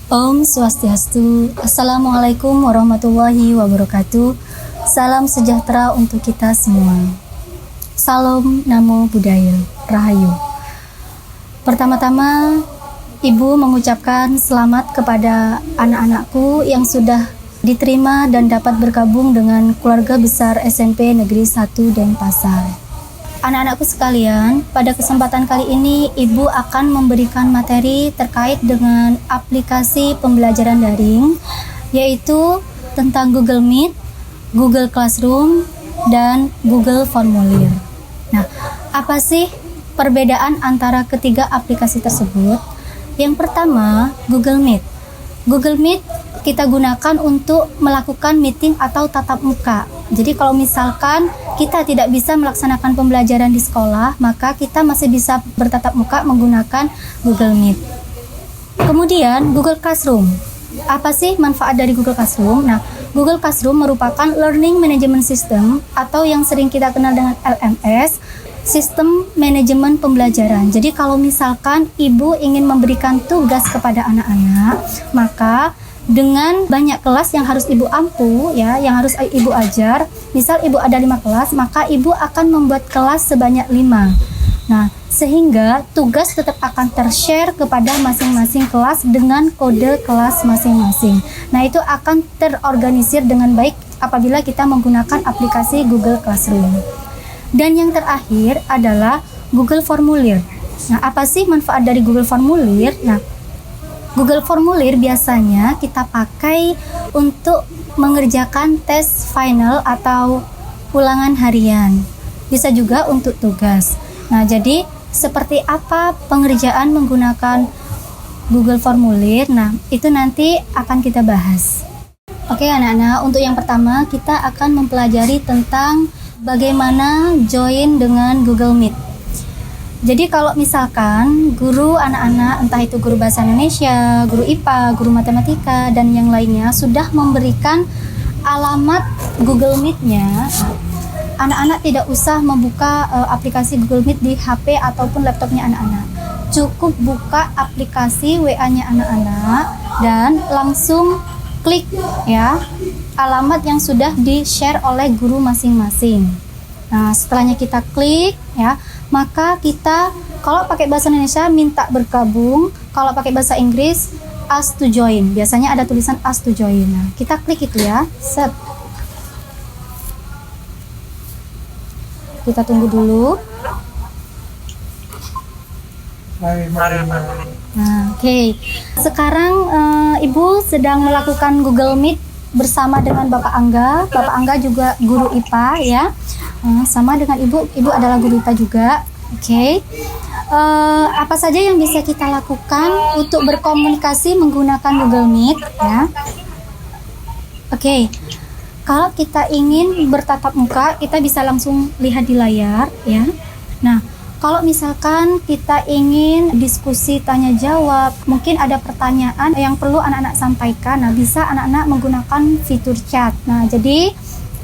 Om Swastiastu. Assalamualaikum warahmatullahi wabarakatuh. Salam sejahtera untuk kita semua. Salam Namo Buddhaya. Rahayu. Pertama-tama, Ibu mengucapkan selamat kepada anak-anakku yang sudah diterima dan dapat bergabung dengan keluarga besar SMP Negeri 1 Denpasar. Anak-anakku sekalian, pada kesempatan kali ini Ibu akan memberikan materi terkait dengan aplikasi pembelajaran daring, yaitu tentang Google Meet, Google Classroom, dan Google Formulir. Nah, apa sih perbedaan antara ketiga aplikasi tersebut? Yang pertama, Google Meet. Google Meet kita gunakan untuk melakukan meeting atau tatap muka. Jadi kalau misalkan kita tidak bisa melaksanakan pembelajaran di sekolah, maka kita masih bisa bertatap muka menggunakan Google Meet. Kemudian Google Classroom. Apa sih manfaat dari Google Classroom? Nah, Google Classroom merupakan Learning Management System atau yang sering kita kenal dengan LMS, sistem manajemen pembelajaran. Jadi kalau misalkan Ibu ingin memberikan tugas kepada anak-anak, maka dengan banyak kelas yang harus Ibu ampu, ya, yang harus Ibu ajar, misal Ibu ada 5 kelas, maka Ibu akan membuat kelas sebanyak 5. Nah, sehingga tugas tetap akan ter-share kepada masing-masing kelas dengan kode kelas masing-masing. Nah, itu akan terorganisir dengan baik apabila kita menggunakan aplikasi Google Classroom. Dan yang terakhir adalah Google Formulir. Nah, apa sih manfaat dari Google Formulir? Nah, Google Formulir biasanya kita pakai untuk mengerjakan tes final atau ulangan harian. Bisa juga untuk tugas. Nah, jadi seperti apa pengerjaan menggunakan Google Formulir? Nah, itu nanti akan kita bahas. Oke anak-anak, untuk yang pertama kita akan mempelajari tentang bagaimana join dengan Google Meet. Jadi kalau misalkan guru anak-anak, entah itu guru bahasa Indonesia, guru IPA, guru matematika, dan yang lainnya sudah memberikan alamat Google Meet-nya, anak-anak tidak usah membuka aplikasi Google Meet di HP ataupun laptopnya anak-anak. Cukup buka aplikasi WA-nya anak-anak dan langsung klik ya alamat yang sudah di-share oleh guru masing-masing. Nah, setelahnya kita klik ya, maka kita kalau pakai bahasa Indonesia minta bergabung, kalau pakai bahasa Inggris ask to join. Biasanya ada tulisan ask to join. Nah, kita klik itu ya. Set. Kita tunggu dulu. Nah, oke. Sekarang Ibu sedang melakukan Google Meet bersama dengan Bapak Angga. Bapak Angga juga guru IPA ya. Sama dengan Ibu adalah guru IPA juga. Oke. Apa saja yang bisa kita lakukan untuk berkomunikasi menggunakan Google Meet ya? Oke. Kalau kita ingin bertatap muka, kita bisa langsung lihat di layar ya. Nah, kalau misalkan kita ingin diskusi tanya jawab, mungkin ada pertanyaan yang perlu anak-anak sampaikan. Nah, bisa anak-anak menggunakan fitur chat. Nah, jadi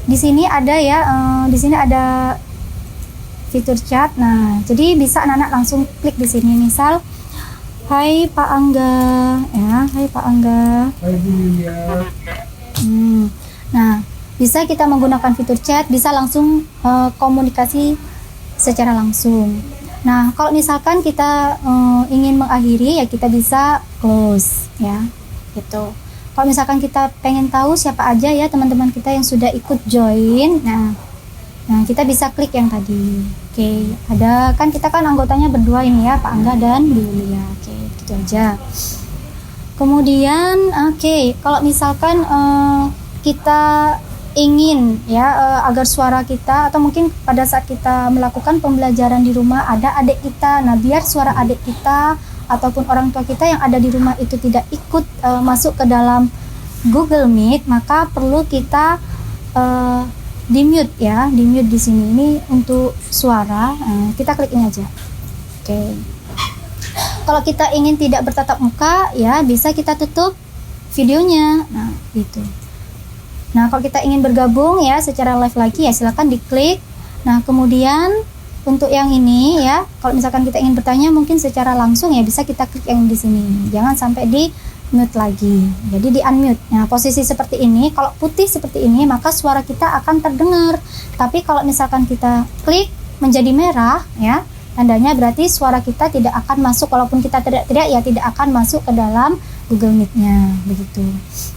di sini ada ya, di sini ada fitur chat. Nah, jadi bisa anak-anak langsung klik di sini. Misal, Hai Pak Angga, ya, Hai Pak Angga. Hai Bu Yulia. Nah, bisa kita menggunakan fitur chat, bisa langsung komunikasi secara langsung. Nah, kalau misalkan kita ingin mengakhiri, ya kita bisa close, ya, gitu. Kalau misalkan kita pengen tahu siapa aja ya teman-teman kita yang sudah ikut join, nah kita bisa klik yang tadi. Oke, ada kan kita kan anggotanya berdua ini ya, Pak Angga dan Bu Yulia. Oke, gitu aja. Kemudian, kalau misalkan kita ingin ya agar suara kita, atau mungkin pada saat kita melakukan pembelajaran di rumah ada adik kita, nah biar suara adik kita ataupun orang tua kita yang ada di rumah itu tidak ikut masuk ke dalam Google Meet, maka perlu kita di mute ya, di mute di sini. Ini untuk suara, kita klik ini aja. Oke. Kalau kita ingin tidak bertatap muka ya bisa kita tutup videonya. Nah, gitu. Nah, kalau kita ingin bergabung ya secara live lagi ya silakan diklik. Nah, kemudian untuk yang ini ya, kalau misalkan kita ingin bertanya mungkin secara langsung ya bisa kita klik yang di sini. Jangan sampai di mute lagi. Jadi di unmute. Nah, posisi seperti ini, kalau putih seperti ini, maka suara kita akan terdengar. Tapi kalau misalkan kita klik menjadi merah, ya, tandanya berarti suara kita tidak akan masuk. Walaupun kita teriak-teriak, ya tidak akan masuk ke dalam Google Meet-nya, begitu.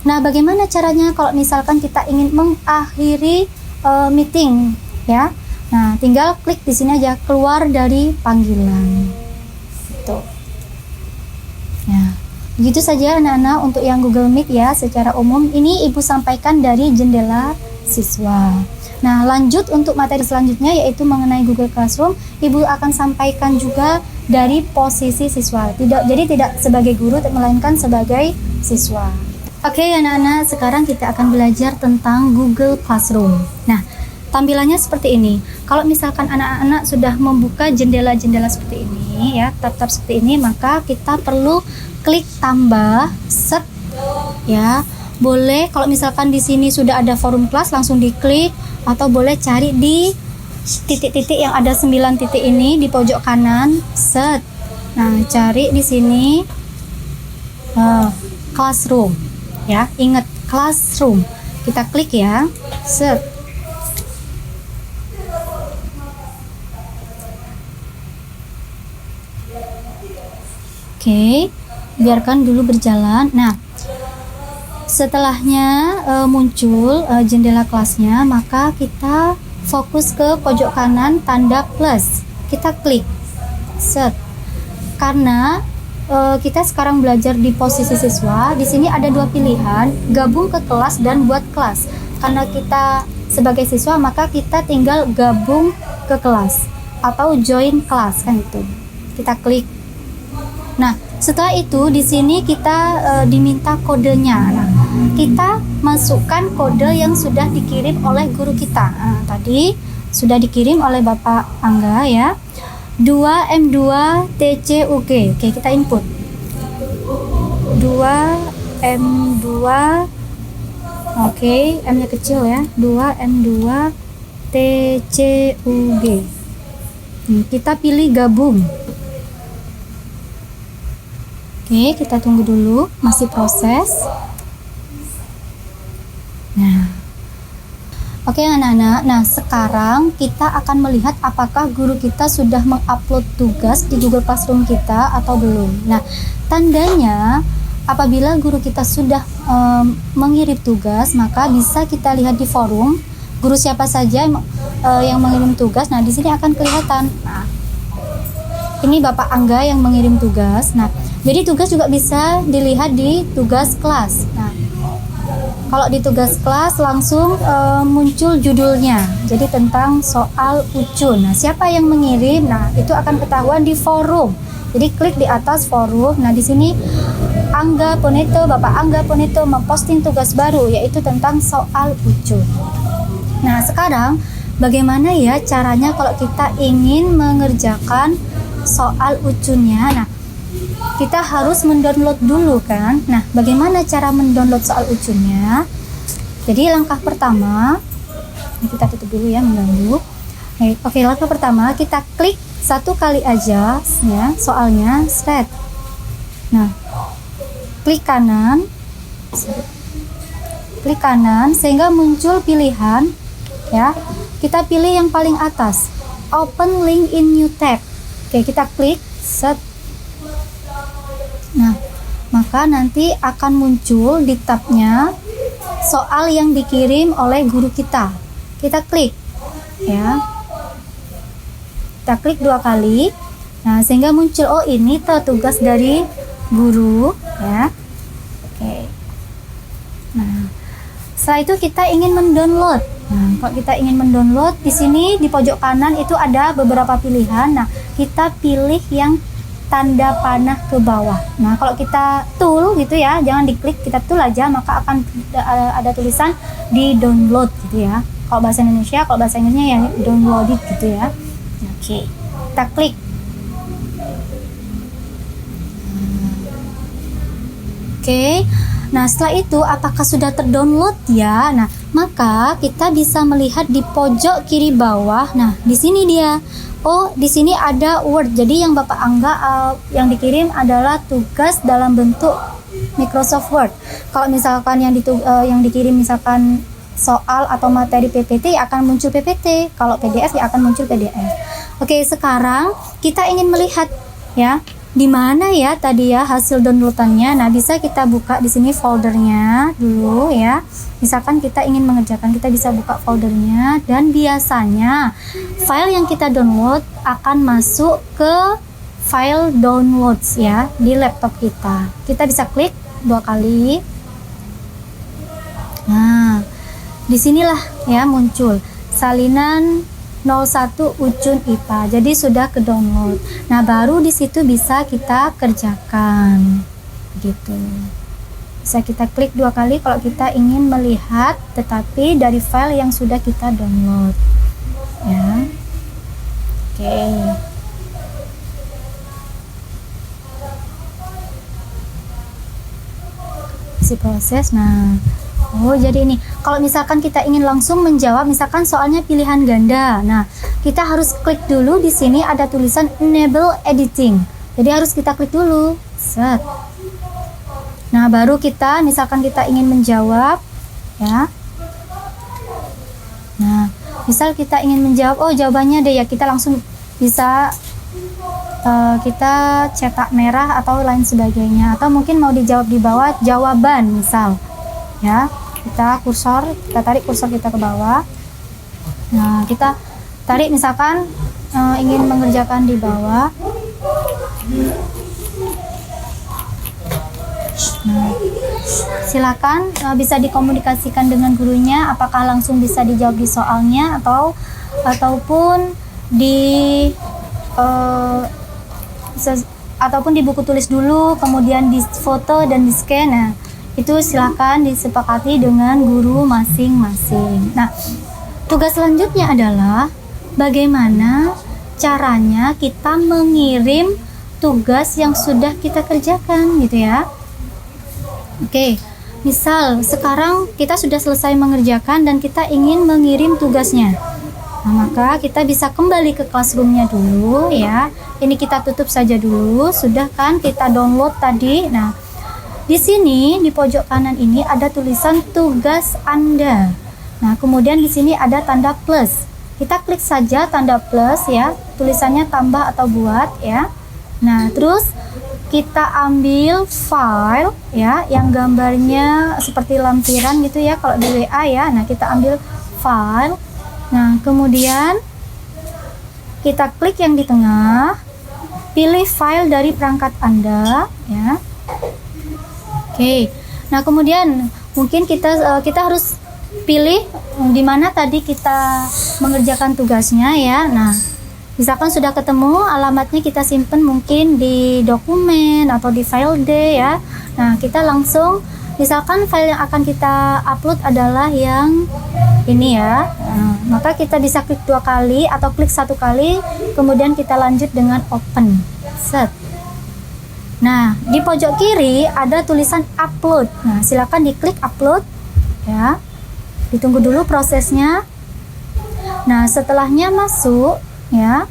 Nah, bagaimana caranya kalau misalkan kita ingin mengakhiri meeting, ya? Nah, tinggal klik di sini aja, keluar dari panggilan. Gitu. Ya, begitu saja anak-anak untuk yang Google Meet ya, secara umum. Ini Ibu sampaikan dari jendela siswa. Nah, lanjut untuk materi selanjutnya yaitu mengenai Google Classroom. Ibu akan sampaikan juga dari posisi siswa. Jadi tidak sebagai guru, melainkan sebagai siswa. Oke, anak-anak, sekarang kita akan belajar tentang Google Classroom. Nah, tampilannya seperti ini. Kalau misalkan anak-anak sudah membuka jendela-jendela seperti ini ya, tab-tab seperti ini, maka kita perlu klik tambah set ya. Boleh kalau misalkan di sini sudah ada forum kelas langsung diklik, atau boleh cari di titik-titik yang ada 9 titik ini di pojok kanan, set. Nah, cari di sini classroom ya. Ingat classroom. Kita klik ya. Set. Oke, biarkan dulu berjalan. Nah, setelahnya muncul jendela kelasnya, maka kita fokus ke pojok kanan tanda plus. Kita klik set. Karena kita sekarang belajar di posisi siswa, di sini ada dua pilihan, gabung ke kelas dan buat kelas. Karena kita sebagai siswa, maka kita tinggal gabung ke kelas atau join kelas, kan itu. Kita klik. Nah, setelah itu di sini kita diminta kodenya. Nah, kita masukkan kode yang sudah dikirim oleh guru kita. Nah, tadi sudah dikirim oleh Bapak Angga ya. 2M2TCUG. Oke, kita input. 2M2. Oke, M-nya kecil ya. 2M2TCUG. Kita pilih gabung. Oke, kita tunggu dulu, masih proses. Nah, oke anak-anak, nah sekarang kita akan melihat apakah guru kita sudah mengupload tugas di Google Classroom kita atau belum. Nah, tandanya apabila guru kita sudah mengirim tugas, maka bisa kita lihat di forum guru siapa saja yang mengirim tugas. Nah, di sini akan kelihatan. Nah, ini Bapak Angga yang mengirim tugas. Nah, jadi tugas juga bisa dilihat di tugas kelas. Nah, kalau di tugas kelas langsung muncul judulnya. Jadi tentang soal ucun. Nah, siapa yang mengirim? Nah, itu akan ketahuan di forum. Jadi klik di atas forum. Nah, di sini Bapak Angga Poneto memposting tugas baru yaitu tentang soal ucun. Nah, sekarang bagaimana ya caranya kalau kita ingin mengerjakan soal ucunnya? Nah, kita harus mendownload dulu kan. Nah, bagaimana cara mendownload soal ucunnya? Jadi langkah pertama, ini kita tutup dulu ya, mengganggu. Oke, langkah pertama kita klik satu kali aja ya soalnya, set. Nah, klik kanan sehingga muncul pilihan ya. Kita pilih yang paling atas, open link in new tab. Oke, kita klik set. Nah, maka nanti akan muncul di tabnya soal yang dikirim oleh guru kita. Kita klik ya. Kita klik 2 kali. Nah, sehingga muncul, oh ini tugas dari guru ya. Oke. Nah, setelah itu kita ingin mendownload. Nah, kalau kita ingin mendownload, di sini di pojok kanan itu ada beberapa pilihan. Nah, kita pilih yang tanda panah ke bawah. Nah, kalau kita tool gitu ya, jangan diklik, kita tool aja, maka akan ada tulisan di download gitu ya. Kalau bahasa Indonesia, kalau bahasa Inggrisnya ya download it gitu ya. Oke, kita klik. Oke. Nah, setelah itu apakah sudah terdownload ya? Nah, maka kita bisa melihat di pojok kiri bawah. Nah, di sini dia oh di sini ada Word. Jadi yang Bapak Angga yang dikirim adalah tugas dalam bentuk Microsoft Word. Kalau misalkan yang dikirim misalkan soal atau materi PPT ya akan muncul PPT. Kalau PDF ya akan muncul PDF. Oke, sekarang kita ingin melihat ya di mana ya tadi ya hasil downloadannya. Nah, bisa kita buka di sini foldernya dulu ya. Misalkan kita ingin mengerjakan, kita bisa buka foldernya, dan biasanya file yang kita download akan masuk ke file downloads ya di laptop kita. Kita bisa klik 2 kali. Nah, disinilah ya muncul salinan 01 Ucun IPA. Jadi sudah ke download. Nah, baru di situ bisa kita kerjakan. Gitu. Bisa kita klik 2 kali kalau kita ingin melihat tetapi dari file yang sudah kita download. Ya. Oke. Isi proses. Nah, oh jadi ini kalau misalkan kita ingin langsung menjawab, misalkan soalnya pilihan ganda, nah kita harus klik dulu. Di sini ada tulisan enable editing, jadi harus kita klik dulu. Set. Nah baru kita misalkan kita ingin menjawab ya. Nah misal kita ingin menjawab, oh jawabannya deh ya, kita langsung bisa kita cetak merah atau lain sebagainya, atau mungkin mau dijawab di bawah jawaban misal ya, kita tarik kursor kita ke bawah. Nah kita tarik misalkan ingin mengerjakan di bawah. Nah silakan bisa dikomunikasikan dengan gurunya, apakah langsung bisa dijawab di soalnya ataupun di ataupun di buku tulis dulu, kemudian di foto dan di scan. Nah, itu silakan disepakati dengan guru masing-masing. Nah, tugas selanjutnya adalah bagaimana caranya kita mengirim tugas yang sudah kita kerjakan gitu ya. Oke, misal sekarang kita sudah selesai mengerjakan dan kita ingin mengirim tugasnya. Nah, maka kita bisa kembali ke classroom-nya dulu ya. Ini kita tutup saja dulu, sudah kan kita download tadi. Nah, di sini di pojok kanan ini ada tulisan tugas Anda. Nah, kemudian di sini ada tanda plus. Kita klik saja tanda plus ya, tulisannya tambah atau buat ya. Nah, terus kita ambil file ya yang gambarnya seperti lampiran gitu ya kalau di WA ya. Nah, kita ambil file. Nah, kemudian kita klik yang di tengah, pilih file dari perangkat Anda ya. Oke. Nah, kemudian mungkin kita harus pilih di mana tadi kita mengerjakan tugasnya ya. Nah, misalkan sudah ketemu alamatnya, kita simpan mungkin di dokumen atau di file D ya. Nah, kita langsung misalkan file yang akan kita upload adalah yang ini ya. Nah, maka kita bisa klik 2 kali atau klik 1 kali, kemudian kita lanjut dengan open. Set. Nah, di pojok kiri ada tulisan upload. Nah, silakan diklik upload ya. Ditunggu dulu prosesnya. Nah, setelahnya masuk ya.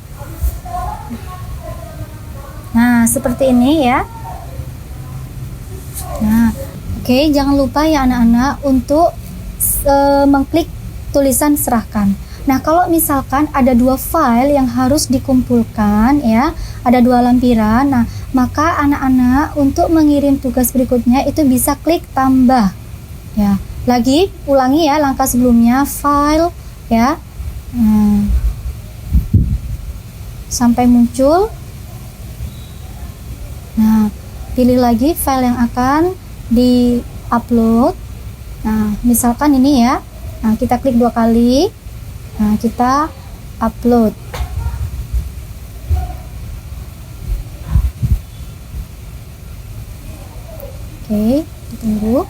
Nah, seperti ini ya. Nah, oke, jangan lupa ya anak-anak untuk mengklik tulisan serahkan. Nah, kalau misalkan ada 2 file yang harus dikumpulkan ya, ada 2 lampiran. Nah, maka anak-anak untuk mengirim tugas berikutnya itu bisa klik tambah ya. Lagi ulangi ya langkah sebelumnya, file ya. Sampai muncul. Nah, pilih lagi file yang akan di-upload. Nah, misalkan ini ya. Nah, kita klik 2 kali. Nah, kita upload. Oke, ditunggu.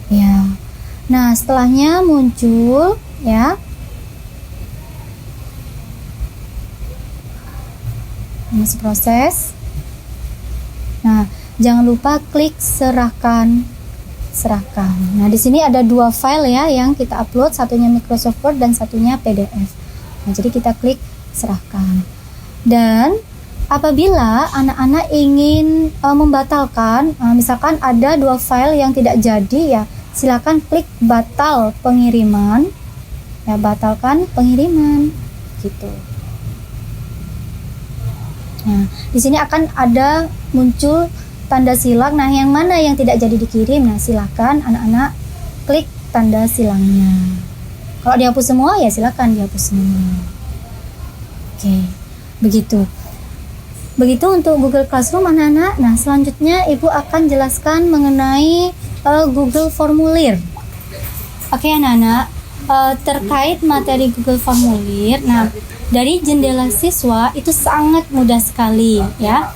Ya. Nah, setelahnya muncul ya. Masih proses. Nah, jangan lupa klik serahkan. Nah, di sini ada 2 file ya yang kita upload, satunya Microsoft Word dan satunya PDF. Nah, jadi kita klik serahkan. Dan apabila anak-anak ingin membatalkan, misalkan ada 2 file yang tidak jadi, ya silakan klik batal pengiriman, ya batalkan pengiriman gitu. Nah, di sini akan ada muncul tanda silang. Nah, yang mana yang tidak jadi dikirim? Nah, silakan anak-anak klik tanda silangnya. Kalau dihapus semua, ya silakan dihapus semua. Oke, begitu. Begitu untuk Google Classroom anak-anak. Nah, selanjutnya Ibu akan jelaskan mengenai Google Formulir. Oke anak-anak, terkait materi Google Formulir. Nah, dari jendela siswa itu sangat mudah sekali ya.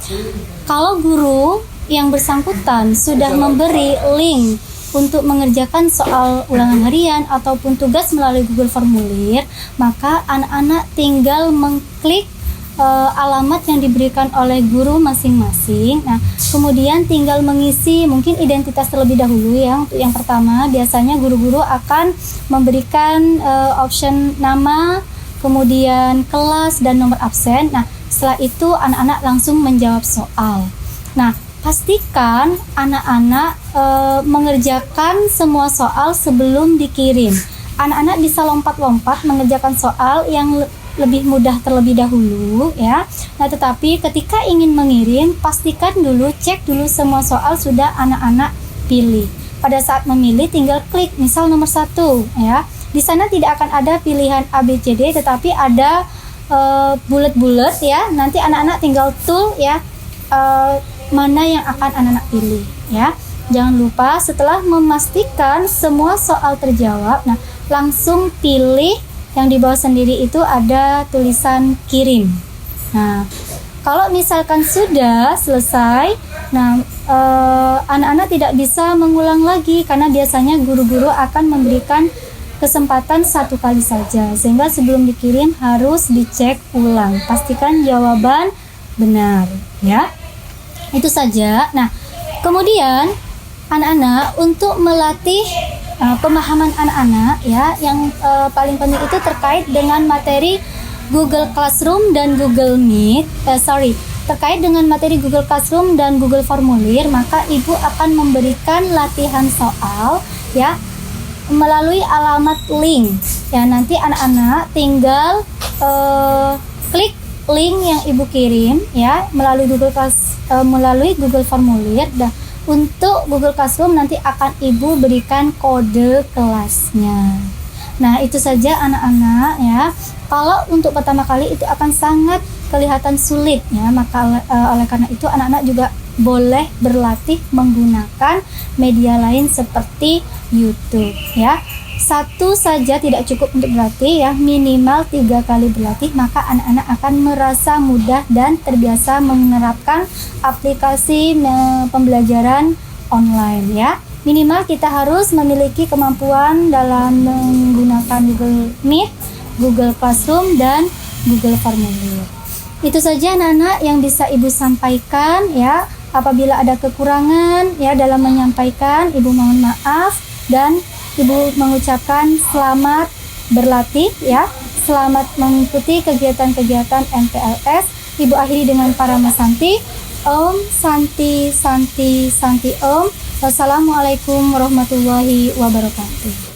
Kalau guru yang bersangkutan sudah memberi link untuk mengerjakan soal ulangan harian ataupun tugas melalui Google Formulir, maka anak-anak tinggal mengklik alamat yang diberikan oleh guru masing-masing. Nah, kemudian tinggal mengisi mungkin identitas terlebih dahulu ya. Untuk yang pertama, biasanya guru-guru akan memberikan option nama, kemudian kelas dan nomor absen. Nah, setelah itu anak-anak langsung menjawab soal. Nah, pastikan anak-anak mengerjakan semua soal sebelum dikirim. Anak-anak bisa lompat-lompat mengerjakan soal yang lebih mudah terlebih dahulu ya. Nah, tetapi ketika ingin mengirim, pastikan dulu, cek dulu semua soal sudah anak-anak pilih. Pada saat memilih tinggal klik misal nomor 1 ya. Di sana tidak akan ada pilihan A, B, C, D, tetapi ada bulat-bulat ya. Nanti anak-anak tinggal tool ya, mana yang akan anak-anak pilih ya. Jangan lupa setelah memastikan semua soal terjawab, nah langsung pilih yang di bawah sendiri itu ada tulisan kirim. Nah, kalau misalkan sudah selesai, nah anak-anak tidak bisa mengulang lagi karena biasanya guru-guru akan memberikan kesempatan 1 kali saja, sehingga sebelum dikirim harus dicek ulang, pastikan jawaban benar ya. Itu saja. Nah, kemudian anak-anak untuk melatih pemahaman anak-anak ya, yang paling penting itu terkait dengan materi Google Classroom dan Google Meet. Terkait dengan materi Google Classroom dan Google Formulir, maka Ibu akan memberikan latihan soal ya melalui alamat link. Ya, nanti anak-anak tinggal klik link yang Ibu kirim ya melalui Google Formulir. Untuk Google Classroom nanti akan Ibu berikan kode kelasnya. Nah, itu saja anak-anak ya. Kalau untuk pertama kali itu akan sangat kelihatan sulit ya, maka oleh karena itu anak-anak juga boleh berlatih menggunakan media lain seperti YouTube ya. 1 saja tidak cukup untuk berlatih ya, minimal 3 kali berlatih, maka anak-anak akan merasa mudah dan terbiasa menerapkan aplikasi pembelajaran online ya. Minimal kita harus memiliki kemampuan dalam menggunakan Google Meet, Google Classroom, dan Google Formulir. Itu saja anak-anak yang bisa Ibu sampaikan ya. Apabila ada kekurangan ya dalam menyampaikan, Ibu mohon maaf, dan Ibu mengucapkan selamat berlatih ya, selamat mengikuti kegiatan-kegiatan MPLS. Ibu akhiri dengan Parama Santi. Om Santi Santi Santi Om. Wassalamualaikum warahmatullahi wabarakatuh.